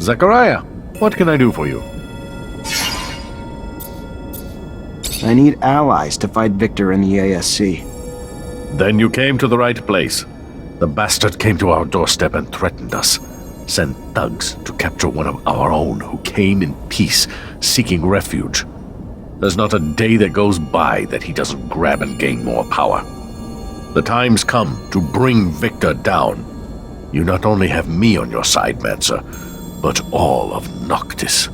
Zachariah, what can I do for you? I need allies to fight Victor in the ASC. Then you came to the right place. The bastard came to our doorstep and threatened us. Sent thugs to capture one of our own who came in peace, seeking refuge. There's not a day that goes by that he doesn't grab and gain more power. The time's come to bring Victor down. You not only have me on your side, Mancer, but all of Noctis.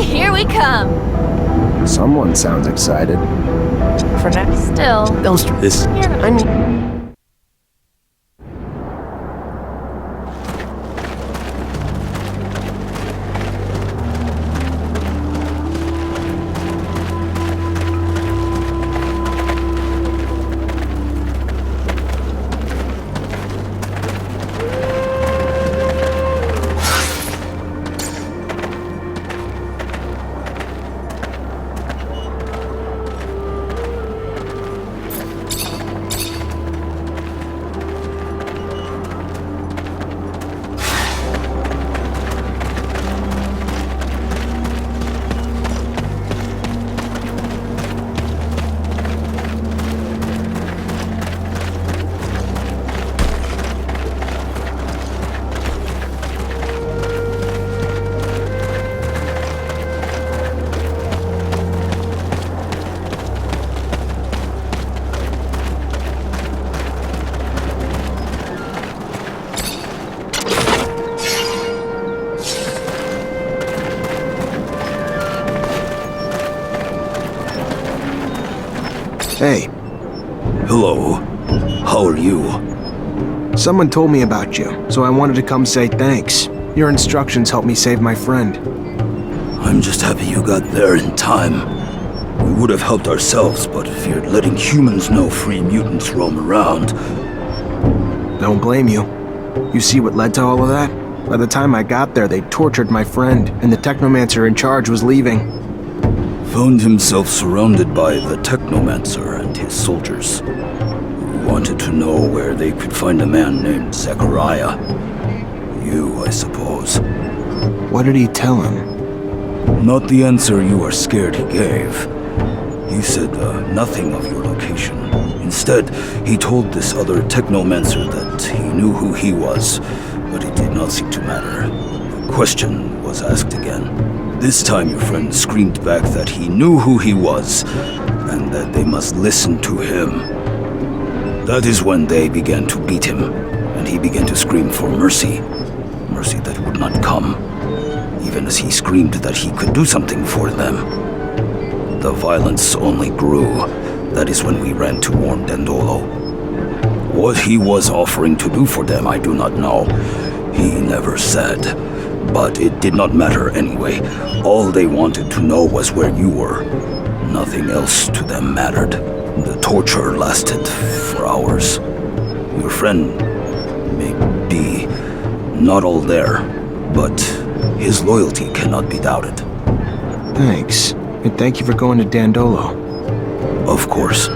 Here we come. Someone sounds excited. For now, still. Don't this. I mean. Hey. Hello. How are you? Someone told me about you, so I wanted to come say thanks. Your instructions helped me save my friend. I'm just happy you got there in time. We would have helped ourselves, but feared letting humans know free mutants roam around. Don't blame you. You see what led to all of that? By the time I got there, they tortured my friend, and the Technomancer in charge was leaving. Found himself surrounded by the Technomancer and his soldiers, who wanted to know where they could find a man named Zachariah. You, I suppose. What did he tell him? Not the answer you are scared he gave. He said nothing of your location. Instead, he told this other Technomancer that he knew who he was, but it did not seem to matter. The question was asked again. This time your friend screamed back that he knew who he was, and that they must listen to him. That is when they began to beat him, and he began to scream for mercy. Mercy that would not come, even as he screamed that he could do something for them. The violence only grew. That is when we ran to warn Dandolo. What he was offering to do for them, I do not know. He never said. But it did not matter anyway. All they wanted to know was where you were. Nothing else to them mattered. The torture lasted for hours. Your friend may be not all there, but his loyalty cannot be doubted. Thanks. And thank you for going to Dandolo. Of course.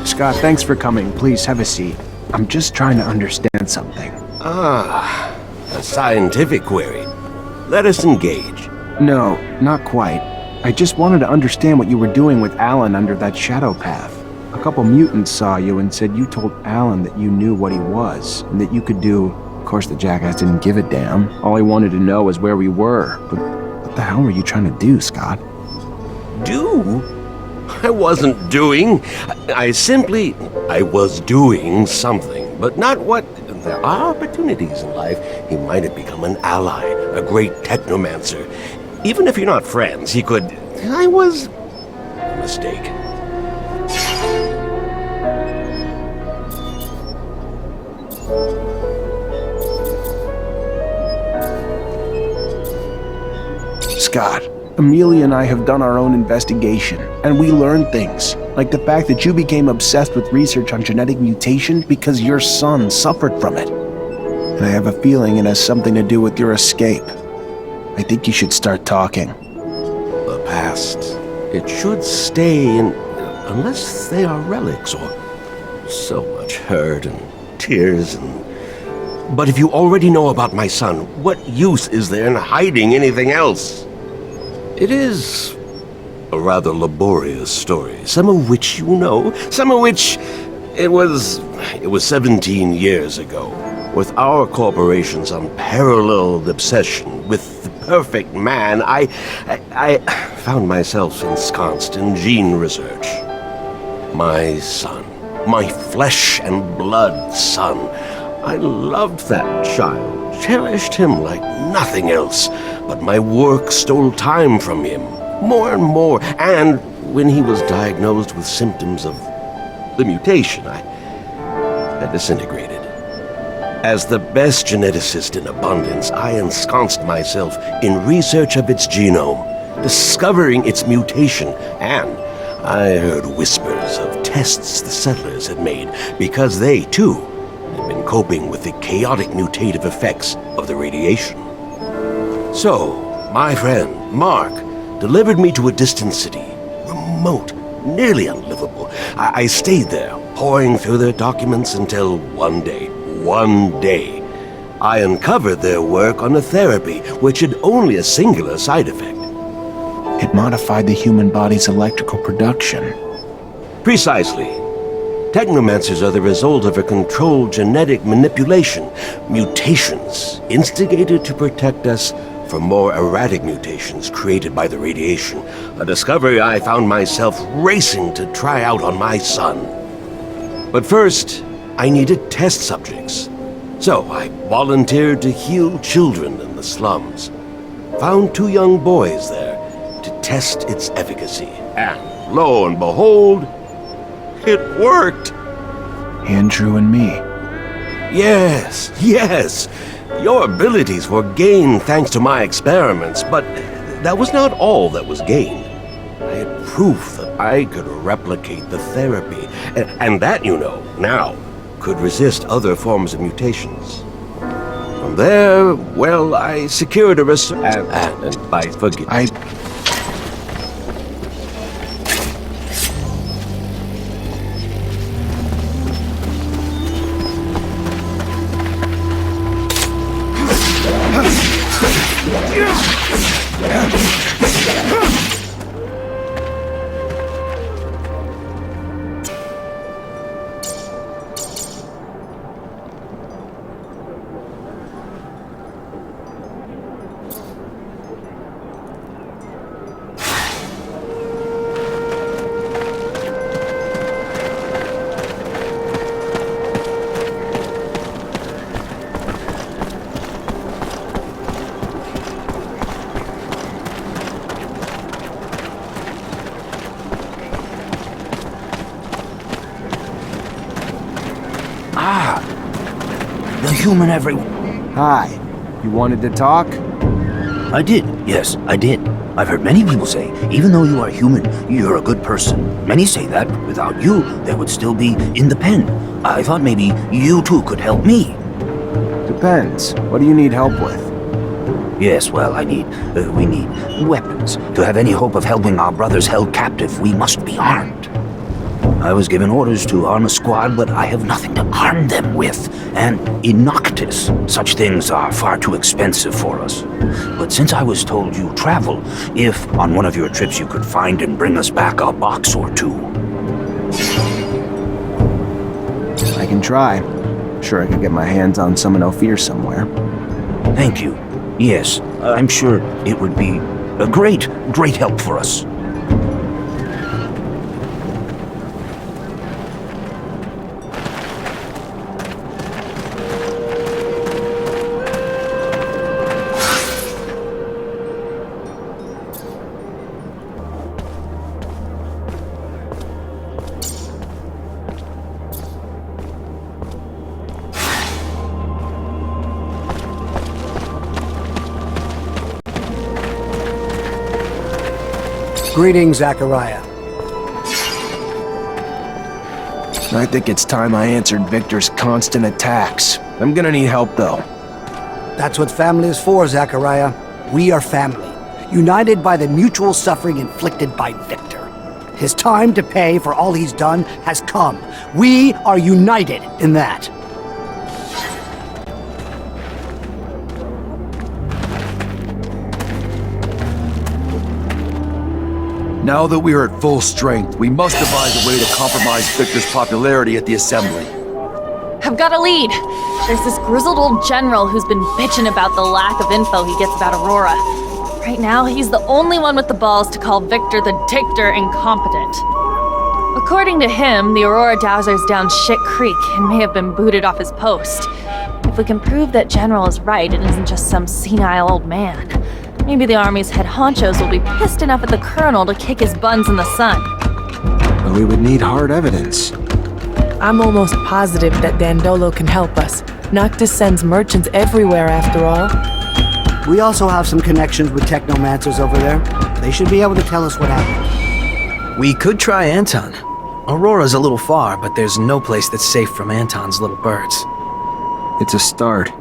Scott, thanks for coming. Please have a seat. I'm just trying to understand something. Ah, a scientific query. Let us engage. No, not quite. I just wanted to understand what you were doing with Alan under that shadow path. A couple mutants saw you and said you told Alan that you knew what he was, and that you could do... Of course, the jackass didn't give a damn. All he wanted to know was where we were. But what the hell were you trying to do, Scott? Do? I wasn't doing. I was doing something, but not what... There are opportunities in life. He might have become an ally, a great technomancer. Even if you're not friends, he could... I was... a mistake. Scott, Amelia and I have done our own investigation, and we learned things, like the fact that you became obsessed with research on genetic mutation because your son suffered from it. And I have a feeling it has something to do with your escape. I think you should start talking. The past, it should stay in... unless they are relics or so much hurt and tears and... But if you already know about my son, what use is there in hiding anything else? It is a rather laborious story, some of which you know, some of which it was 17 years ago, with our corporation's unparalleled obsession with the perfect man. I found myself ensconced in gene research. My son, my flesh and blood son. I loved that child, cherished him like nothing else, but my work stole time from him, more and more, and when he was diagnosed with symptoms of the mutation, I disintegrated. As the best geneticist in abundance, I ensconced myself in research of its genome, discovering its mutation, and I heard whispers of tests the settlers had made because they, too, had been coping with the chaotic mutative effects of the radiation. So, my friend, Mark, delivered me to a distant city, remote, nearly unlivable. I stayed there, poring through their documents until one day, I uncovered their work on a therapy which had only a singular side effect. It modified the human body's electrical production. Precisely. Technomancers are the result of a controlled genetic manipulation, mutations instigated to protect us from more erratic mutations created by the radiation, a discovery I found myself racing to try out on my son. But first, I needed test subjects. So I volunteered to heal children in the slums. Found 2 young boys there to test its efficacy. And lo and behold, it worked. Andrew and me. Yes. Your abilities were gained thanks to my experiments, but that was not all that was gained. I had proof that I could replicate the therapy, and that, you know, now, could resist other forms of mutations. From there, well, I secured a and by forgive. The human everyone. Hi. You wanted to talk? I did, yes, I did. I've heard many people say, even though you are human, you're a good person. Many say that without you, there would still be in the pen. I thought maybe you too could help me. Depends. What do you need help with? Yes, well, we need weapons. To have any hope of helping our brothers held captive, we must be armed. I was given orders to arm a squad, but I have nothing to arm them with. And in Noctis, such things are far too expensive for us. But since I was told you travel, if on one of your trips you could find and bring us back a box or two. I can try. Sure I could get my hands on some in Ophir somewhere. Thank you. Yes, I'm sure it would be a great help for us. Greetings, Zachariah. I think it's time I answered Victor's constant attacks. I'm gonna need help, though. That's what family is for, Zachariah. We are family, united by the mutual suffering inflicted by Victor. His time to pay for all he's done has come. We are united in that. Now that we are at full strength, we must devise a way to compromise Victor's popularity at the Assembly. I've got a lead. There's this grizzled old general who's been bitching about the lack of info he gets about Aurora. Right now, he's the only one with the balls to call Victor the Dictator incompetent. According to him, the Aurora Dowser's down shit creek and may have been booted off his post. If we can prove that General is right and isn't just some senile old man, maybe the Army's head honchos will be pissed enough at the Colonel to kick his buns in the sun. But we would need hard evidence. I'm almost positive that Dandolo can help us. Noctis sends merchants everywhere, after all. We also have some connections with technomancers over there. They should be able to tell us what happened. We could try Anton. Aurora's a little far, but there's no place that's safe from Anton's little birds. It's a start.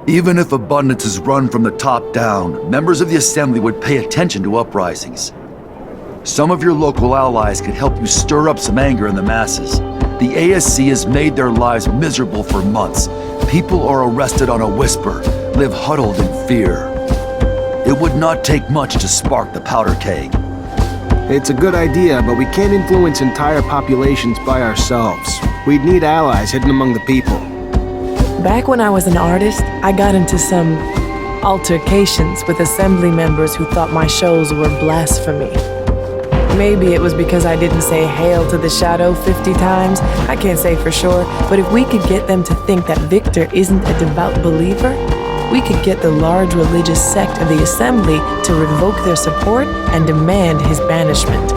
Even if abundance is run from the top down, members of the Assembly would pay attention to uprisings. Some of your local allies could help you stir up some anger in the masses. The ASC has made their lives miserable for months. People are arrested on a whisper, live huddled in fear. It would not take much to spark the powder keg. It's a good idea, but we can't influence entire populations by ourselves. We'd need allies hidden among the people. Back when I was an artist, I got into some altercations with Assembly members who thought my shows were blasphemy. Maybe it was because I didn't say "Hail to the Shadow" 50 times. I can't say for sure, but if we could get them to think that Victor isn't a devout believer, we could get the large religious sect of the Assembly to revoke their support and demand his banishment.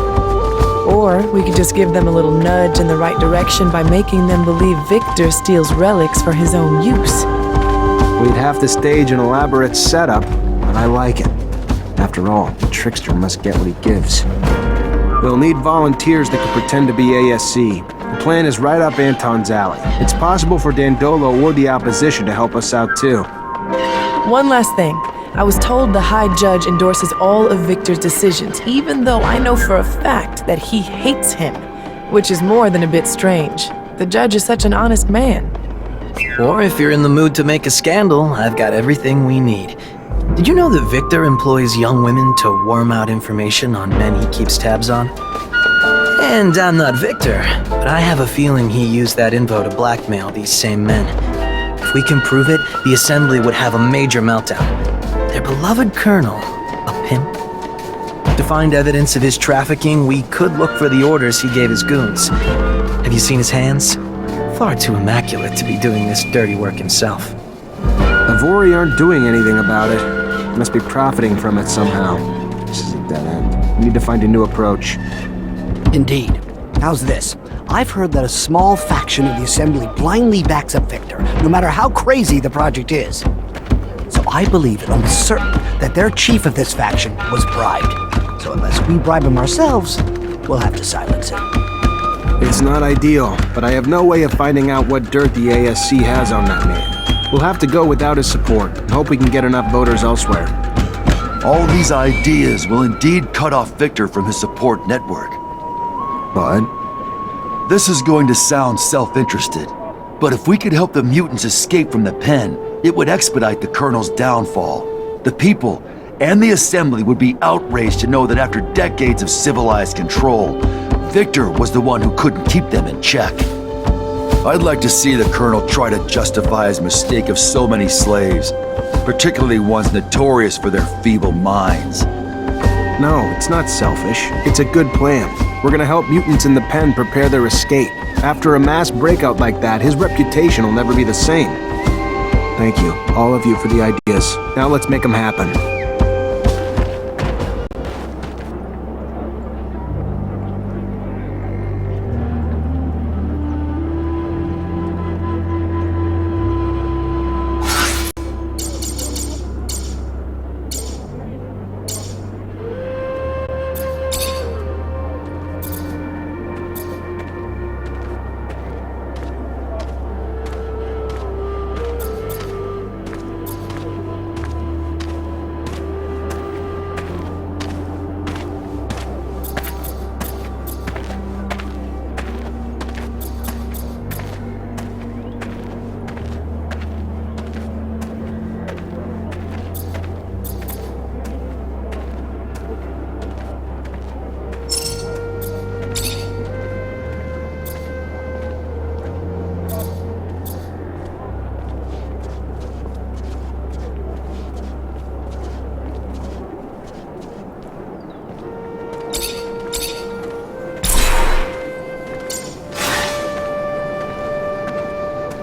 Or we could just give them a little nudge in the right direction by making them believe Victor steals relics for his own use. We'd have to stage an elaborate setup, but I like it. After all, the trickster must get what he gives. We'll need volunteers that can pretend to be ASC. The plan is right up Anton's alley. It's possible for Dandolo or the opposition to help us out too. One last thing. I was told the High Judge endorses all of Victor's decisions, even though I know for a fact that he hates him, which is more than a bit strange. The judge is such an honest man. Or if you're in the mood to make a scandal, I've got everything we need. Did you know that Victor employs young women to worm out information on men he keeps tabs on? And I'm not Victor, but I have a feeling he used that info to blackmail these same men. If we can prove it, the Assembly would have a major meltdown. Their beloved colonel, a pimp? To find evidence of his trafficking, we could look for the orders he gave his goons. Have you seen his hands? Far too immaculate to be doing this dirty work himself. The Vori aren't doing anything about it. Must be profiting from it somehow. This is a dead end. We need to find a new approach. Indeed. How's this? I've heard that a small faction of the Assembly blindly backs up Victor, no matter how crazy the project is. So I believe it almost certain that their chief of this faction was bribed. So unless we bribe him ourselves, we'll have to silence him. It's not ideal, but I have no way of finding out what dirt the ASC has on that man. We'll have to go without his support and hope we can get enough voters elsewhere. All these ideas will indeed cut off Victor from his support network. But This is going to sound self-interested, but if we could help the mutants escape from the pen, it would expedite the Colonel's downfall. The people and the Assembly would be outraged to know that after decades of civilized control, Victor was the one who couldn't keep them in check. I'd like to see the Colonel try to justify his mistake of so many slaves, particularly ones notorious for their feeble minds. no, it's not selfish. It's a good plan. We're gonna help mutants in the pen prepare their escape. After a mass breakout like that, his reputation will never be the same. Thank you, all of you, for the ideas. Now let's make them happen.